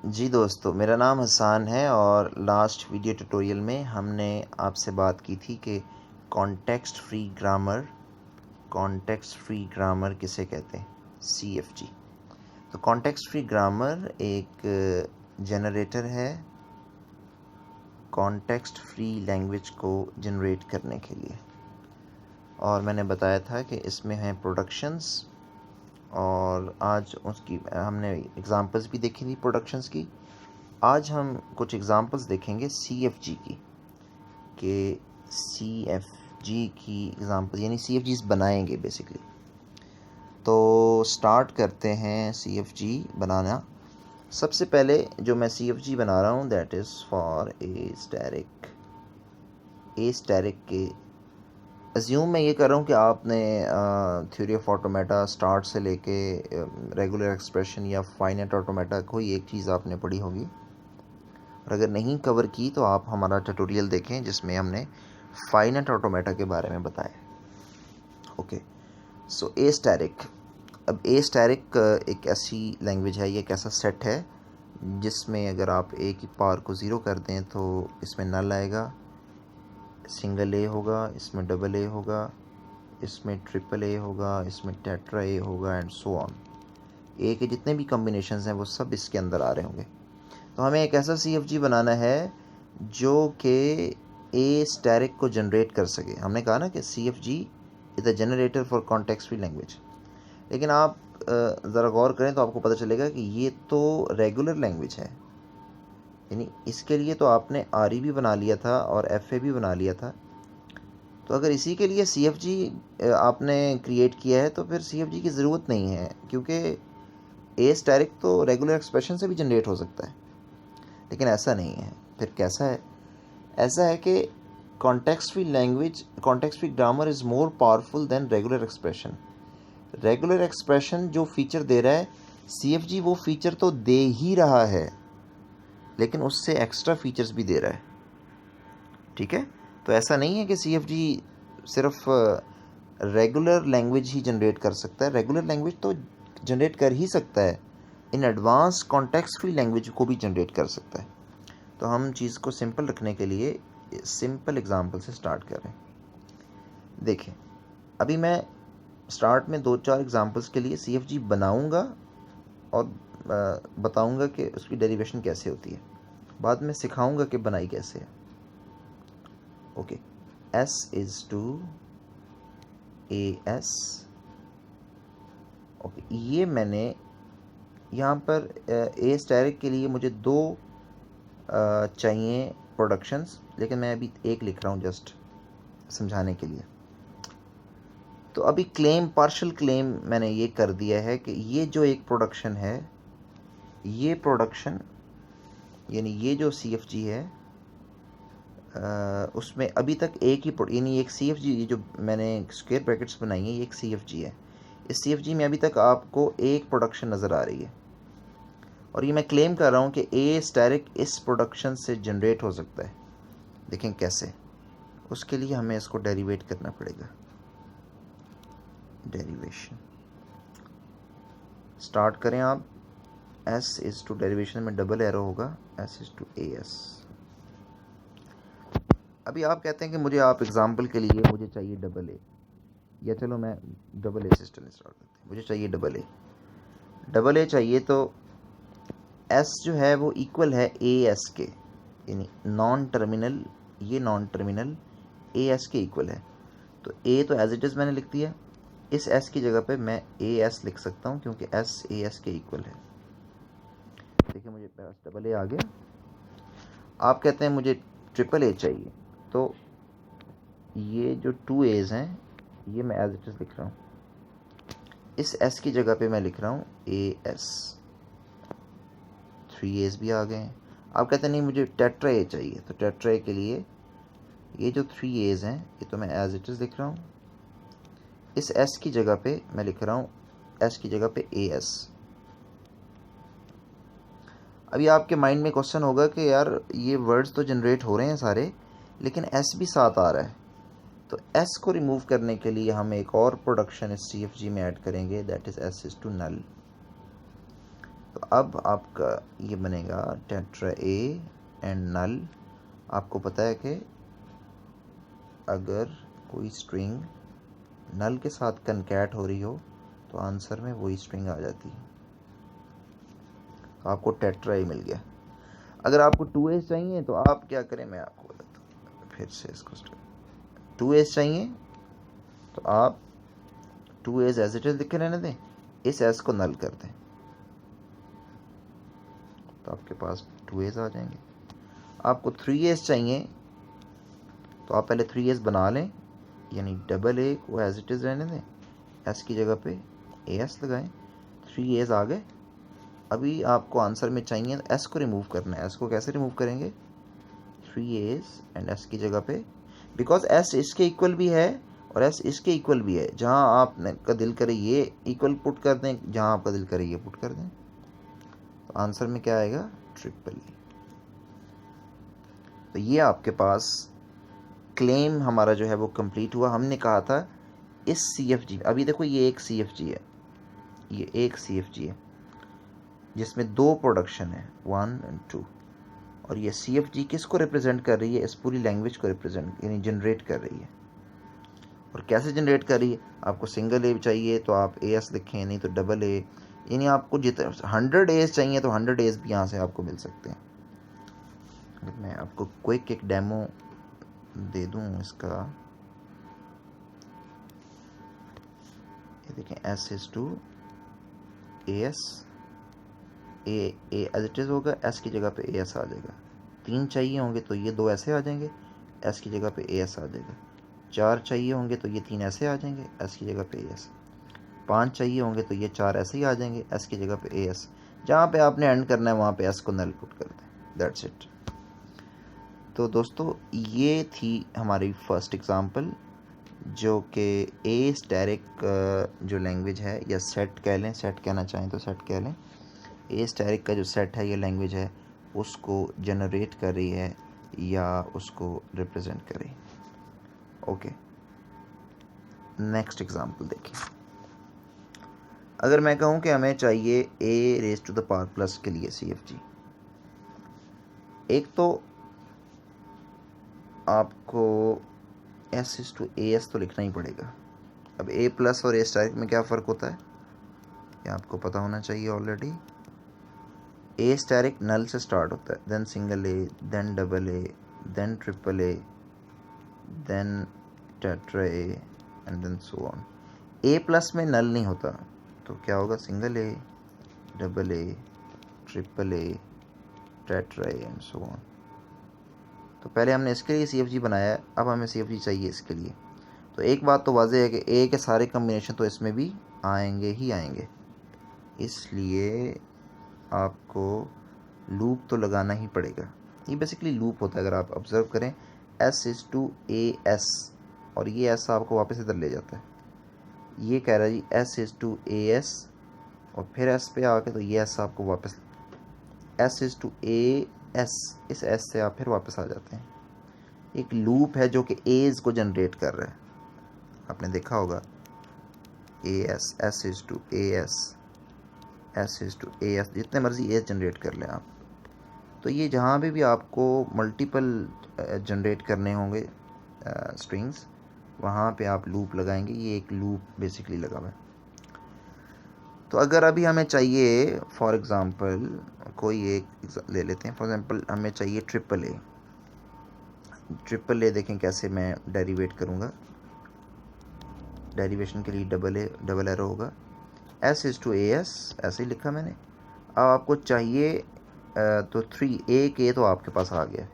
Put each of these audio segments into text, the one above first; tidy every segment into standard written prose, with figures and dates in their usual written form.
जी दोस्तों, मेरा नाम हसान है और लास्ट वीडियो ट्यूटोरियल में हमने आपसे बात की थी कि कॉन्टेक्स्ट फ्री ग्रामर किसे कहते हैं, CFG। तो कॉन्टेक्स्ट फ्री ग्रामर एक जनरेटर है कॉन्टेक्स्ट फ्री लैंग्वेज को जनरेट करने के लिए। और मैंने बताया था कि इसमें हैं प्रोडक्शंस, और आज उसकी हमने एग्ज़ाम्पल्स भी देखी थी प्रोडक्शंस की। आज हम कुछ एग्ज़ाम्पल्स देखेंगे CFG की, कि CFG की एग्ज़ाम्पल यानी CFGs बनाएंगे बेसिकली। तो स्टार्ट करते हैं CFG बनाना। सबसे पहले जो मैं CFG बना रहा हूँ that is for a static के अज्यूम मैं ये कर रहा हूँ कि आपने थ्योरी ऑफ ऑटोमेटा स्टार्ट से लेके रेगुलर एक्सप्रेशन या फाइनाइट ऑटोमेटा कोई एक चीज़ आपने पढ़ी होगी, और अगर नहीं कवर की तो आप हमारा ट्यूटोरियल देखें जिसमें हमने फाइनाइट ऑटोमेटा के बारे में बताया। Okay, so a static. अब ए स्टैटिक एक ऐसी लैंग्वेज है, ये एक ऐसा सेट है जिसमें अगर आप ए की पावर को ज़ीरो कर दें तो इसमें नल आएगा, सिंगल ए होगा, इसमें डबल ए होगा, इसमें ट्रिपल ए होगा, इसमें टेट्रा ए होगा एंड सो ऑन। ए के जितने भी कॉम्बिनेशंस हैं वो सब इसके अंदर आ रहे होंगे। तो हमें एक ऐसा CFG बनाना है जो कि ए स्टैटिक को जनरेट कर सके। हमने कहा ना कि CFG is the generator for context free language. लेकिन आप ज़रा गौर करें तो आपको पता चलेगा कि ये तो रेगुलर लैंग्वेज है, यानी इसके लिए तो आपने RE भी बना लिया था और FA भी बना लिया था। तो अगर इसी के लिए CFG आपने क्रिएट किया है तो फिर CFG की ज़रूरत नहीं है, क्योंकि ए स्टैटिक तो रेगुलर एक्सप्रेशन से भी जनरेट हो सकता है। लेकिन ऐसा नहीं है। फिर कैसा है? ऐसा है कि context free grammar is more powerful than regular expression. Regular expression जो फीचर दे रहा है, CFG वो फीचर तो दे ही रहा है, लेकिन उससे एक्स्ट्रा फीचर्स भी दे रहा है। ठीक है, तो ऐसा नहीं है कि CFG सिर्फ रेगुलर लैंग्वेज ही जनरेट कर सकता है। रेगुलर लैंग्वेज तो जनरेट कर ही सकता है, in advance context free language को भी जनरेट कर सकता है। तो हम चीज़ को सिंपल रखने के लिए सिंपल एग्जांपल से स्टार्ट करें। देखें, अभी मैं स्टार्ट में 2-4 एग्जांपल्स के लिए CFG बनाऊंगा और बताऊंगा कि उसकी डेरिवेशन कैसे होती है। बाद में सिखाऊंगा कि बनाई कैसे है। Okay, S is to AS। Okay, ये मैंने यहाँ पर ए स्टैटिक के लिए मुझे 2 चाहिए प्रोडक्शंस, लेकिन मैं अभी एक लिख रहा हूँ जस्ट समझाने के लिए। तो अभी पार्शियल क्लेम मैंने ये कर दिया है कि ये जो एक प्रोडक्शन है, ये प्रोडक्शन यानी ये जो CFG है उसमें अभी तक एक ही यानी एक CFG, ये जो मैंने स्क्वायर ब्रैकेट्स बनाई है ये एक CFG है। इस CFG में अभी तक आपको एक प्रोडक्शन नज़र आ रही है, और ये मैं क्लेम कर रहा हूँ कि ए स्टैटिक इस प्रोडक्शन से जनरेट हो सकता है। देखें कैसे। उसके लिए हमें इसको डेरिवेट करना पड़ेगा। डेरिवेशन स्टार्ट करें आप। S इज़ टू डेरिवेशन में डबल एरो होगा, S इज़ टू AS। अभी आप कहते हैं कि मुझे आप एग्जांपल के लिए मुझे चाहिए डबल ए, या चलो मैं डबल ए सिस्टम स्टार्ट करते हैं। मुझे चाहिए डबल ए चाहिए, तो S जो है वो इक्वल है AS के, यानी नॉन टर्मिनल, ये नॉन टर्मिनल AS के इक्वल है। तो A तो एज इट इज़ मैंने लिख दिया, इस S की जगह पे मैं AS लिख सकता हूँ क्योंकि S AS के इक्वल है। देखिए मुझे डबल ए आ गया। आप कहते हैं मुझे ट्रिपल ए चाहिए, तो ये जो 2 A's हैं ये मैं एज इट इज़ लिख रहा हूँ, इस S की जगह पे मैं लिख रहा हूँ AS। 3 A's भी आ गए हैं। आप कहते हैं नहीं मुझे टेट्रा ए चाहिए, तो टेट्रा ए के लिए ये जो 3 A's हैं ये तो मैं एज इट इज़ लिख रहा हूँ, इस S की जगह पे मैं लिख रहा हूँ S की जगह पे AS। अभी आपके माइंड में क्वेश्चन होगा कि यार ये वर्ड्स तो जनरेट हो रहे हैं सारे, लेकिन S भी साथ आ रहा है। तो S को रिमूव करने के लिए हम एक और प्रोडक्शन इस CFG में ऐड करेंगे, that is S is to null. तो अब आपका ये बनेगा टेट्रा ए एंड नल। आपको पता है कि अगर कोई स्ट्रिंग नल के साथ कनकैट हो रही हो तो आंसर में वही स्ट्रिंग आ जाती है। तो आपको टेट्रा ए मिल गया। अगर आपको 2s चाहिए तो आप क्या करें, मैं आपको बताता हूँ फिर से इसको। 2s चाहिए तो आप 2s एज इट इज लिखे रहने दें, इस s को नल कर दें तो आपके पास 2s आ जाएंगे। आपको 3s चाहिए तो आप पहले 3s बना लें, यानी डबल ए को एज इट इज़ रहने दें, s की जगह पे as लगाएं, 3s आ गए। अभी आपको आंसर में चाहिए s को रिमूव करना है। s को कैसे रिमूव करेंगे, 3s एंड s की जगह पे, बिकॉज s इसके इक्वल भी है और s इसके इक्वल भी है। जहाँ आपका दिल करे ये इक्वल पुट कर दें, जहाँ आपका दिल करे ये पुट कर दें, तो आंसर में क्या आएगा, ट्रिपल ए। तो ये आपके पास क्लेम हमारा जो है वो कंप्लीट हुआ। हमने कहा था इस CFG, अभी देखो ये एक CFG है, ये एक CFG है जिसमें 2 प्रोडक्शन है 1 और 2, और ये CFG किसको रिप्रेजेंट कर रही है, इस पूरी लैंग्वेज को रिप्रेजेंट यानी जनरेट कर रही है। और कैसे जनरेट कर रही है, आपको सिंगल ए चाहिए तो आप AS लिखें, नहीं तो डबल ए, यानी आपको जितना 100 A's चाहिए तो 100 A's भी यहाँ से आपको मिल सकते हैं। मैं आपको क्विक एक डेमो दे दूँ इसका, ये देखें S is to AS, A as it is होगा, S की जगह पे AS आ जाएगा। 3 चाहिए होंगे तो ये 2 ऐसे आ जाएंगे, S की जगह पे AS आ जाएगा। 4 चाहिए होंगे तो ये 3 ऐसे आ जाएंगे, S की जगह पे AS। 5 चाहिए होंगे तो ये 4 ऐसे ही आ जाएंगे, S की जगह पे AS। जहाँ पे आपने एंड करना है वहाँ पे S को नल पुट कर दें, दैट्स इट। तो दोस्तों ये थी हमारी फर्स्ट एग्जांपल, जो कि ए स्टैटिक जो लैंग्वेज है, या सेट कह लें, सेट कहना चाहें तो सेट कह लें, ए स्टैटिक का जो सेट है, ये लैंग्वेज है, उसको जनरेट कर रही है या उसको रिप्रेजेंट कर रही है। ओके, नेक्स्ट एग्जांपल देखिए। अगर मैं कहूँ कि हमें चाहिए a raise to the power plus के लिए CFG, एक तो आपको S is to AS तो लिखना ही पड़ेगा। अब A प्लस और A स्टैटिक में क्या फ़र्क होता है, ये आपको पता होना चाहिए ऑलरेडी। A स्टैटिक नल से स्टार्ट होता है, then single A, then double A, then triple A, then tetra A and then so on. A plus में नल नहीं होता तो क्या होगा, single A, double A, triple A, tetra A and so on. तो पहले हमने इसके लिए CFG बनाया है, अब हमें CFG चाहिए इसके लिए। तो एक बात तो वाज़ेह है कि A के सारे कम्बिनेशन तो इसमें भी आएंगे ही आएंगे, इसलिए आपको लूप तो लगाना ही पड़ेगा। ये बेसिकली लूप होता है, अगर आप ऑब्ज़र्व करें, S is to AS, और ये S आपको वापस इधर ले जाता है। ये कह रहा है जी S is to AS, और फिर S पे आके तो ये S आपको वापस, S is to AS, इस S से आप फिर वापस आ जाते हैं। एक लूप है जो कि A's को जनरेट कर रहा है, आपने देखा होगा AS, S is to AS, S is to AS, जितने मर्जी AS जनरेट कर लें आप। तो ये जहाँ पे भी आपको मल्टीपल जनरेट करने होंगे स्ट्रिंग्स, वहाँ पे आप लूप लगाएंगे। ये एक लूप बेसिकली लगा हुआ है। तो अगर अभी हमें चाहिए फॉर एग्ज़ाम्पल कोई एक ले लेते हैं, फॉर एग्ज़ाम्पल हमें चाहिए ट्रिपल ए। ट्रिपल ए देखें कैसे मैं डेरिवेट करूँगा। डेरिवेशन के लिए डबल एरो होगा, S is to AS, ऐसे ही लिखा मैंने। अब आपको चाहिए तो 3 A के तो आपके पास आ गया,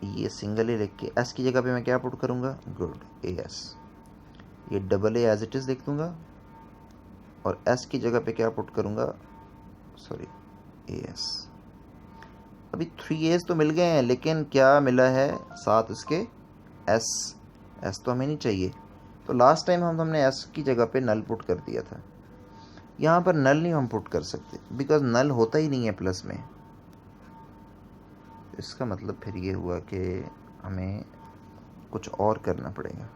ये सिंगल ए लिख के S की जगह पे मैं क्या पुट करूँगा, गुड AS। ये double A as it is लिख दूँगा और S की जगह पे क्या पुट करूँगा, सॉरी AS। अभी 3A's तो मिल गए हैं, लेकिन क्या मिला है साथ इसके, S तो हमें नहीं चाहिए। तो लास्ट टाइम हमने S की जगह पे नल पुट कर दिया था, यहाँ पर नल नहीं हम पुट कर सकते बिकॉज नल होता ही नहीं है प्लस में। इसका मतलब फिर ये हुआ कि हमें कुछ और करना पड़ेगा।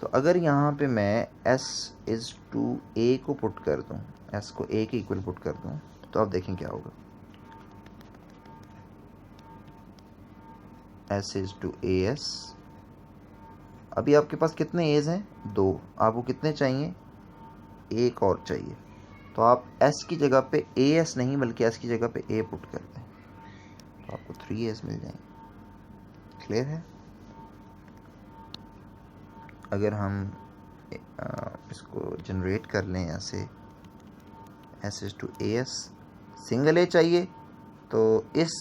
तो अगर यहाँ पे मैं s इज़ टू a को पुट कर दूँ, s को a के इक्वल पुट कर दूँ, तो आप देखें क्या होगा। s इज़ टू as, अभी आपके पास कितने एज हैं? 2। आपको कितने चाहिए? एक और चाहिए। तो आप s की जगह पे as नहीं बल्कि s की जगह पे a पुट कर दें, तो आपको 3as मिल जाएंगे। क्लियर है? अगर हम इसको जनरेट कर लें ऐसे, s is to as, single a चाहिए तो इस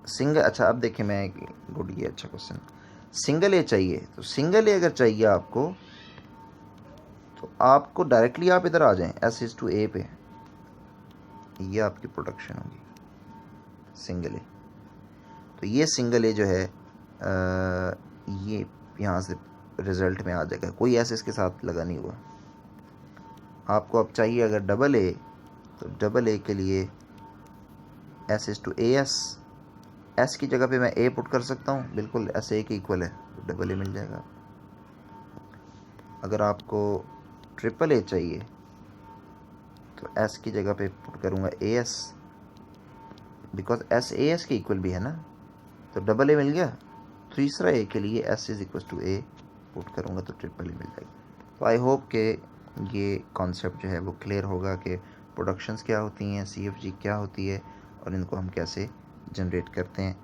सिंगल, अच्छा अब देखिए मैं गुड, ये अच्छा क्वेश्चन, सिंगल ए चाहिए, तो सिंगल ए अगर चाहिए आपको तो आपको डायरेक्टली आप इधर आ जाएं s इज़ टू a पे, ये आपकी प्रोडक्शन होगी सिंगल ए। तो ये सिंगल ए जो है ये यहाँ से रिज़ल्ट में आ जाएगा, कोई ऐसे इसके साथ लगा नहीं हुआ। आपको अब चाहिए अगर डबल ए, तो डबल ए के लिए s is to as, s की जगह पे मैं a पुट कर सकता हूँ, बिल्कुल s a के इक्वल है, तो डबल ए मिल जाएगा। अगर आपको ट्रिपल ए चाहिए तो s की जगह पे पुट करूँगा as, बिकॉज s as के इक्वल भी है ना, तो डबल ए मिल गया। तीसरा ए के लिए s is equal to a put करूँगा तो ट्रिपल ए मिल जाएगा। तो आई होप कि ये कॉन्सेप्ट जो है वो क्लियर होगा कि प्रोडक्शंस क्या होती हैं, CFG क्या होती है और इनको हम कैसे जनरेट करते हैं।